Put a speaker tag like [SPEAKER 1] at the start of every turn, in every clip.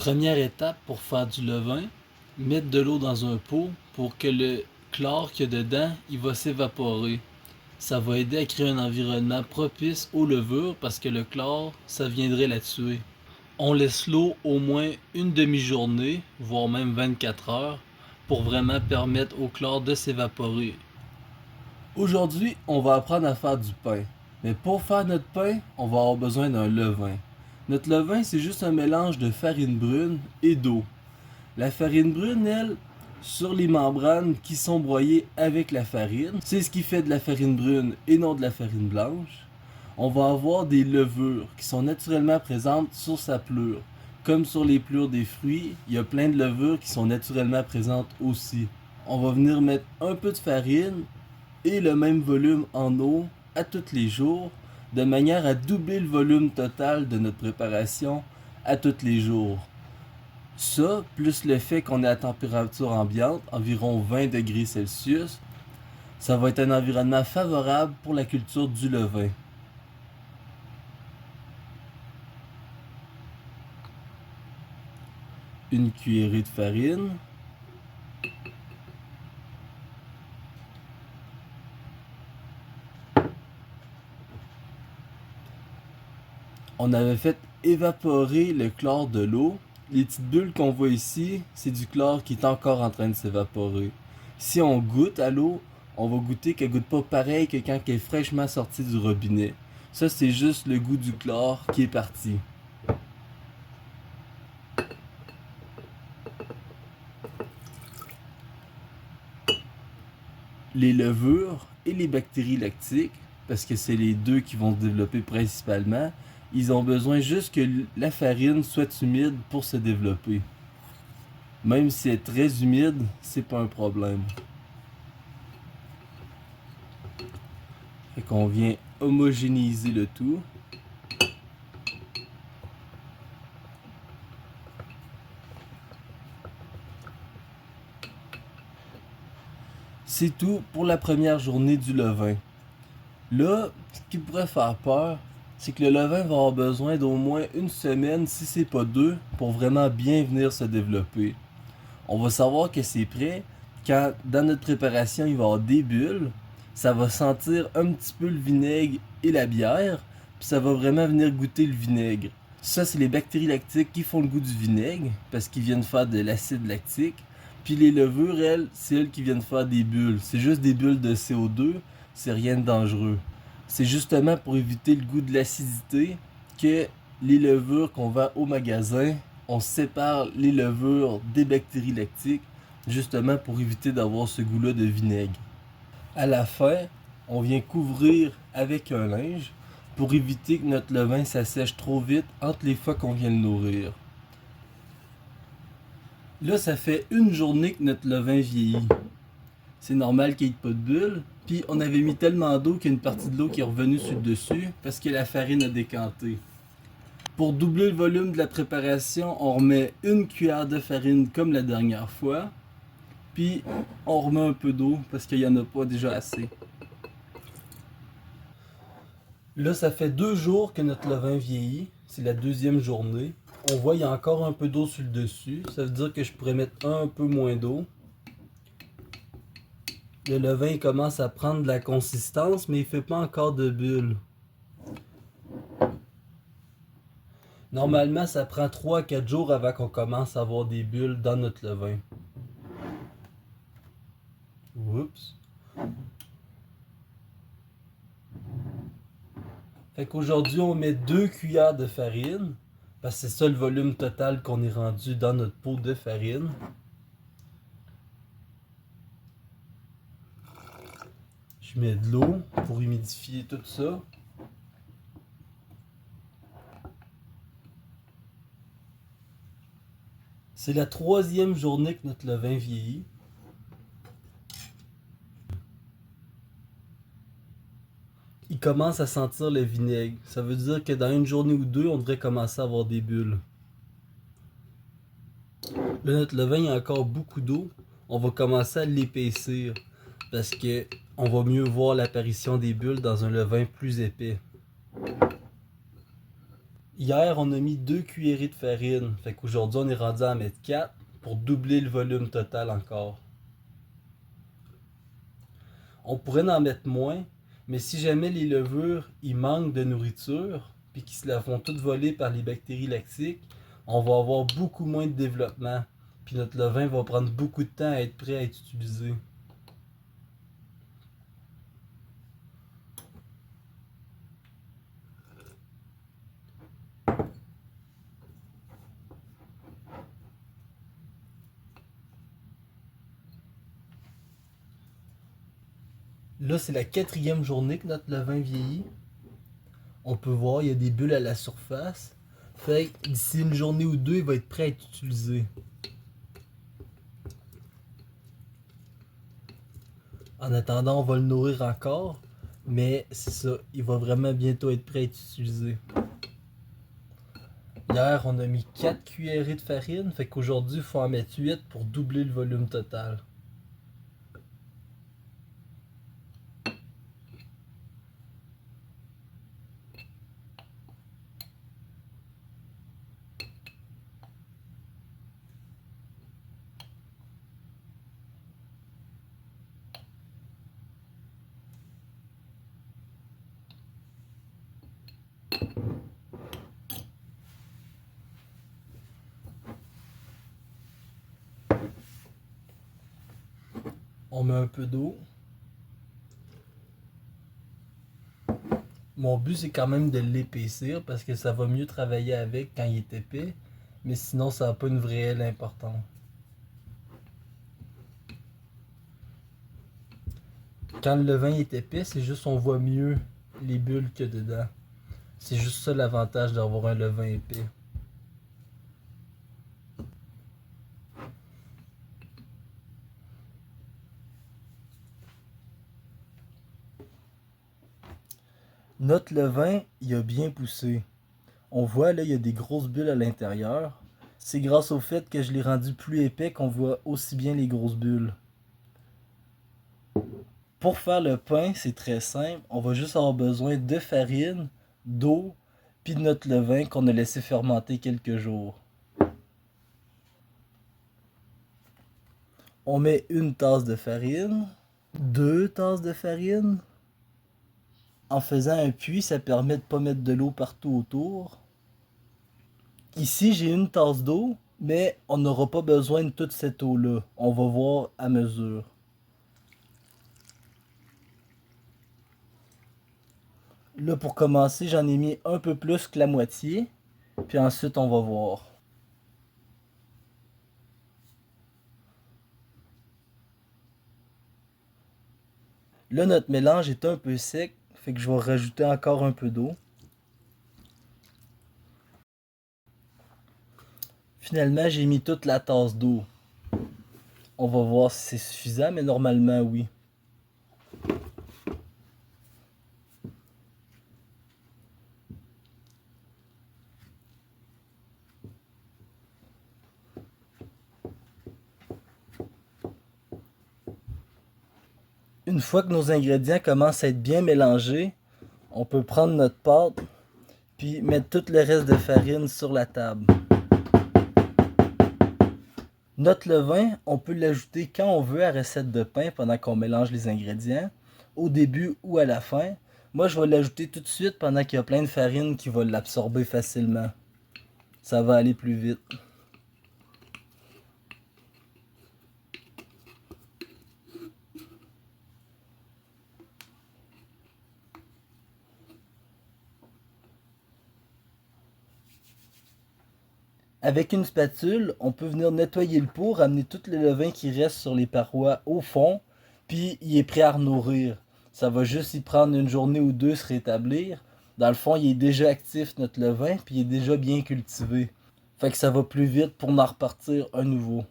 [SPEAKER 1] Première étape pour faire du levain, mettre de l'eau dans un pot pour que le chlore qu'il y a dedans, il va s'évaporer. Ça va aider à créer un environnement propice aux levures parce que le chlore, ça viendrait la tuer. On laisse l'eau au moins une demi-journée, voire même 24 heures, pour vraiment permettre au chlore de s'évaporer. Aujourd'hui, on va apprendre à faire du pain. Mais pour faire notre pain, on va avoir besoin d'un levain. Notre levain, c'est juste un mélange de farine brune et d'eau. La farine brune, elle, sur les membranes qui sont broyées avec la farine, c'est ce qui fait de la farine brune et non de la farine blanche. On va avoir des levures qui sont naturellement présentes sur sa pelure. Comme sur les pelures des fruits, il y a plein de levures qui sont naturellement présentes aussi. On va venir mettre un peu de farine et le même volume en eau à tous les jours, de manière à doubler le volume total de notre préparation à tous les jours. Ça, plus le fait qu'on est à température ambiante, environ 20 degrés Celsius, ça va être un environnement favorable pour la culture du levain. Une cuillerée de farine. On avait fait évaporer le chlore de l'eau. Les petites bulles qu'on voit ici, c'est du chlore qui est encore en train de s'évaporer. Si on goûte à l'eau, on va goûter qu'elle goûte pas pareil que quand elle est fraîchement sortie du robinet. Ça, c'est juste le goût du chlore qui est parti. Les levures et les bactéries lactiques, parce que c'est les deux qui vont se développer principalement, ils ont besoin juste que la farine soit humide pour se développer. Même si elle est très humide, c'est pas un problème. Fait qu'on vient homogénéiser le tout. C'est tout pour la première journée du levain. Là, ce qui pourrait faire peur, c'est que le levain va avoir besoin d'au moins une semaine, si c'est pas deux, pour vraiment bien venir se développer. On va savoir que c'est prêt quand dans notre préparation il va y avoir des bulles, ça va sentir un petit peu le vinaigre et la bière, puis ça va vraiment venir goûter le vinaigre. Ça, c'est les bactéries lactiques qui font le goût du vinaigre parce qu'ils viennent faire de l'acide lactique. Puis les levures, elles, c'est elles qui viennent faire des bulles. C'est juste des bulles de CO2, c'est rien de dangereux. C'est justement pour éviter le goût de l'acidité que les levures qu'on vend au magasin, on sépare les levures des bactéries lactiques, justement pour éviter d'avoir ce goût-là de vinaigre. À la fin, on vient couvrir avec un linge pour éviter que notre levain s'assèche trop vite entre les fois qu'on vient le nourrir. Là, ça fait une journée que notre levain vieillit. C'est normal qu'il n'y ait pas de bulles. Puis on avait mis tellement d'eau qu'il y a une partie de l'eau qui est revenue sur le dessus parce que la farine a décanté. Pour doubler le volume de la préparation, on remet une cuillère de farine comme la dernière fois. Puis on remet un peu d'eau parce qu'il n'y en a pas déjà assez. Là, ça fait 2 jours que notre levain vieillit. C'est la deuxième journée. On voit qu'il y a encore un peu d'eau sur le dessus. Ça veut dire que je pourrais mettre un peu moins d'eau. Le levain il commence à prendre de la consistance, mais il ne fait pas encore de bulles. Normalement, ça prend 3 à 4 jours avant qu'on commence à avoir des bulles dans notre levain. Oups. Fait qu'aujourd'hui, on met 2 cuillères de farine. Parce que c'est ça le volume total qu'on est rendu dans notre pot de farine. Je mets de l'eau pour humidifier tout ça. C'est la 3e journée que notre levain vieillit. Il commence à sentir le vinaigre. Ça veut dire que dans une journée ou deux, on devrait commencer à avoir des bulles. Là, notre levain, il y a encore beaucoup d'eau. On va commencer à l'épaissir parce que on va mieux voir l'apparition des bulles dans un levain plus épais. Hier, on a mis 2 cuillerées de farine. Fait qu'aujourd'hui, on est rendu à en mettre 4 pour doubler le volume total encore. On pourrait en mettre moins, mais si jamais les levures ils manquent de nourriture, puis qu'ils se la font toutes voler par les bactéries lactiques, on va avoir beaucoup moins de développement. Puis notre levain va prendre beaucoup de temps à être prêt à être utilisé. Là, c'est la quatrième journée que notre levain vieillit. On peut voir, il y a des bulles à la surface. Fait que d'ici une journée ou deux, il va être prêt à être utilisé. En attendant, on va le nourrir encore. Mais c'est ça, il va vraiment bientôt être prêt à être utilisé. Hier, on a mis 4 cuillerées de farine. Fait qu'aujourd'hui, il faut en mettre 8 pour doubler le volume total. On met un peu d'eau. Mon but, c'est quand même de l'épaissir parce que ça va mieux travailler avec quand il est épais. Mais sinon, ça n'a pas une réelle importance. Quand le levain est épais, c'est juste on voit mieux les bulles qu'il y a dedans. C'est juste ça l'avantage d'avoir un levain épais. Notre levain, il a bien poussé. On voit là, il y a des grosses bulles à l'intérieur. C'est grâce au fait que je l'ai rendu plus épais qu'on voit aussi bien les grosses bulles. Pour faire le pain, c'est très simple. On va juste avoir besoin de farine, d'eau, puis de notre levain qu'on a laissé fermenter quelques jours. On met une tasse de farine, 2 tasses de farine. En faisant un puits, ça permet de ne pas mettre de l'eau partout autour. Ici, j'ai une tasse d'eau, mais on n'aura pas besoin de toute cette eau-là. On va voir à mesure. Là, pour commencer, j'en ai mis un peu plus que la moitié. Puis ensuite, on va voir. Là, notre mélange est un peu sec. Fait que je vais rajouter encore un peu d'eau. Finalement, j'ai mis toute la tasse d'eau. On va voir si c'est suffisant, mais normalement, oui. Une fois que nos ingrédients commencent à être bien mélangés, on peut prendre notre pâte puis mettre tout le reste de farine sur la table. Notre levain, on peut l'ajouter quand on veut à la recette de pain pendant qu'on mélange les ingrédients, au début ou à la fin. Moi, je vais l'ajouter tout de suite pendant qu'il y a plein de farine qui va l'absorber facilement. Ça va aller plus vite. Avec une spatule, on peut venir nettoyer le pot, ramener tout le levain qui reste sur les parois au fond, puis il est prêt à renourrir. Ça va juste y prendre une journée ou deux se rétablir. Dans le fond, il est déjà actif notre levain, puis il est déjà bien cultivé. Fait que ça va plus vite pour en repartir un nouveau.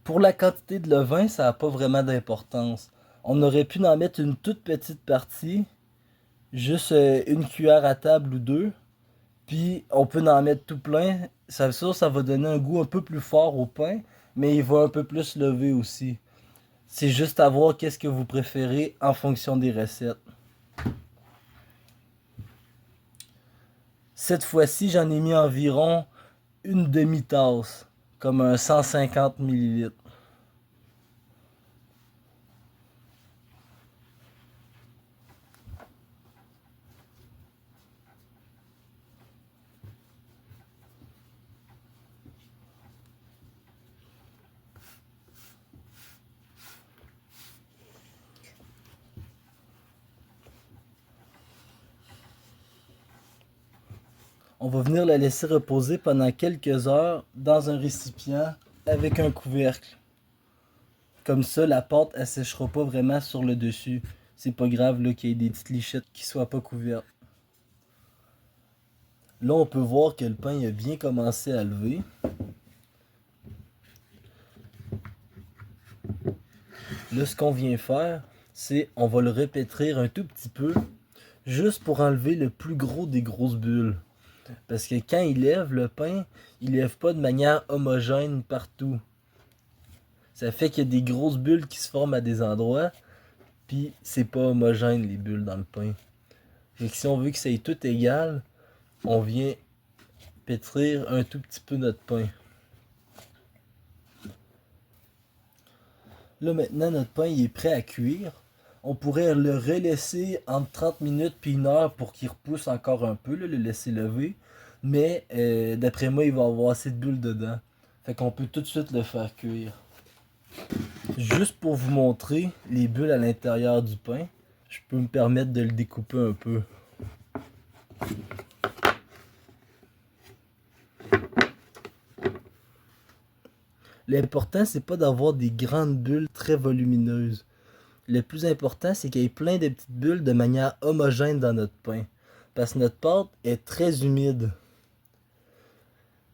[SPEAKER 1] Pour la quantité de levain, ça n'a pas vraiment d'importance. On aurait pu en mettre une toute petite partie, juste une cuillère à table ou deux, puis on peut en mettre tout plein. Ça va donner un goût un peu plus fort au pain, mais il va un peu plus lever aussi. C'est juste à voir qu'est-ce que vous préférez en fonction des recettes. Cette fois-ci, j'en ai mis environ une demi-tasse, comme un 150 millilitres. On va venir la laisser reposer pendant quelques heures dans un récipient avec un couvercle. Comme ça, la pâte, elle séchera pas vraiment sur le dessus. C'est pas grave là, qu'il y ait des petites lichettes qui soient pas couvertes. Là, on peut voir que le pain a bien commencé à lever. Là, ce qu'on vient faire, c'est on va le répétrir un tout petit peu, juste pour enlever le plus gros des grosses bulles. Parce que quand il lève le pain, il lève pas de manière homogène partout. Ça fait qu'il y a des grosses bulles qui se forment à des endroits, puis c'est pas homogène les bulles dans le pain. Fait que si on veut que ça ait tout égal, on vient pétrir un tout petit peu notre pain. Là maintenant notre pain il est prêt à cuire. On pourrait le relaisser entre 30 minutes puis 1 heure pour qu'il repousse encore un peu, là, le laisser lever. Mais d'après moi, il va y avoir assez de bulles dedans. Fait qu'on peut tout de suite le faire cuire. Juste pour vous montrer les bulles à l'intérieur du pain, je peux me permettre de le découper un peu. L'important, c'est pas d'avoir des grandes bulles très volumineuses. Le plus important, c'est qu'il y ait plein de petites bulles de manière homogène dans notre pain. Parce que notre pâte est très humide.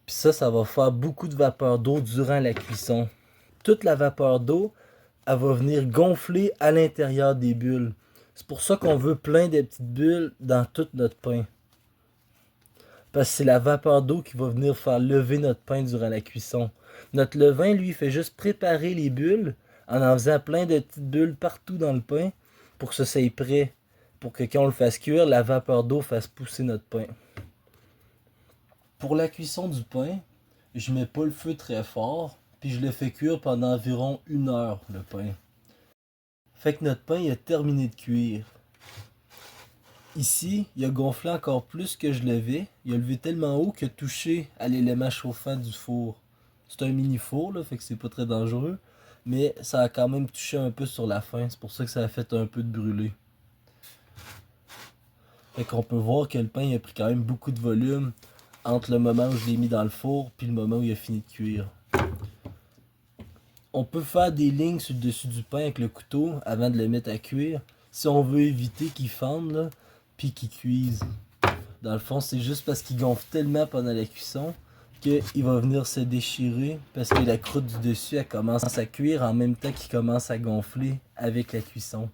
[SPEAKER 1] Puis ça va faire beaucoup de vapeur d'eau durant la cuisson. Toute la vapeur d'eau, elle va venir gonfler à l'intérieur des bulles. C'est pour ça qu'on veut plein de petites bulles dans tout notre pain. Parce que c'est la vapeur d'eau qui va venir faire lever notre pain durant la cuisson. Notre levain, lui, fait juste préparer les bulles en faisant plein de petites bulles partout dans le pain pour que ça soit prêt. Pour que quand on le fasse cuire, la vapeur d'eau fasse pousser notre pain. Pour la cuisson du pain, je mets pas le feu très fort, puis je le fais cuire pendant environ 1 heure, le pain. Fait que notre pain il a terminé de cuire. Ici, il a gonflé encore plus que je l'avais. Il a levé tellement haut qu'il a touché à l'élément chauffant du four. C'est un mini four, là, fait que c'est pas très dangereux. Mais ça a quand même touché un peu sur la fin. C'est pour ça que ça a fait un peu de brûlé. Fait qu'on peut voir que le pain a pris quand même beaucoup de volume entre le moment où je l'ai mis dans le four puis le moment où il a fini de cuire. On peut faire des lignes sur le dessus du pain avec le couteau avant de le mettre à cuire. Si on veut éviter qu'il fende, là, puis qu'il cuise. Dans le fond, c'est juste parce qu'il gonfle tellement pendant la cuisson qu'il va venir se déchirer parce que la croûte du dessus elle commence à cuire en même temps qu'il commence à gonfler avec la cuisson.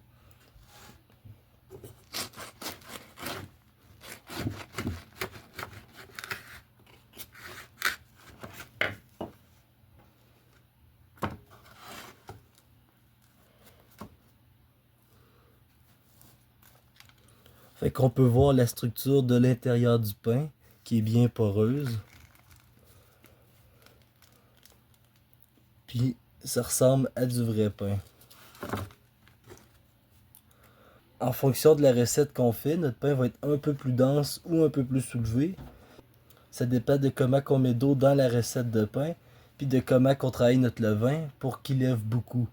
[SPEAKER 1] Fait qu'on peut voir la structure de l'intérieur du pain qui est bien poreuse. Puis ça ressemble à du vrai pain. En fonction de la recette qu'on fait, notre pain va être un peu plus dense ou un peu plus soulevé. Ça dépend de comment on met d'eau dans la recette de pain, puis de comment on travaille notre levain pour qu'il lève beaucoup.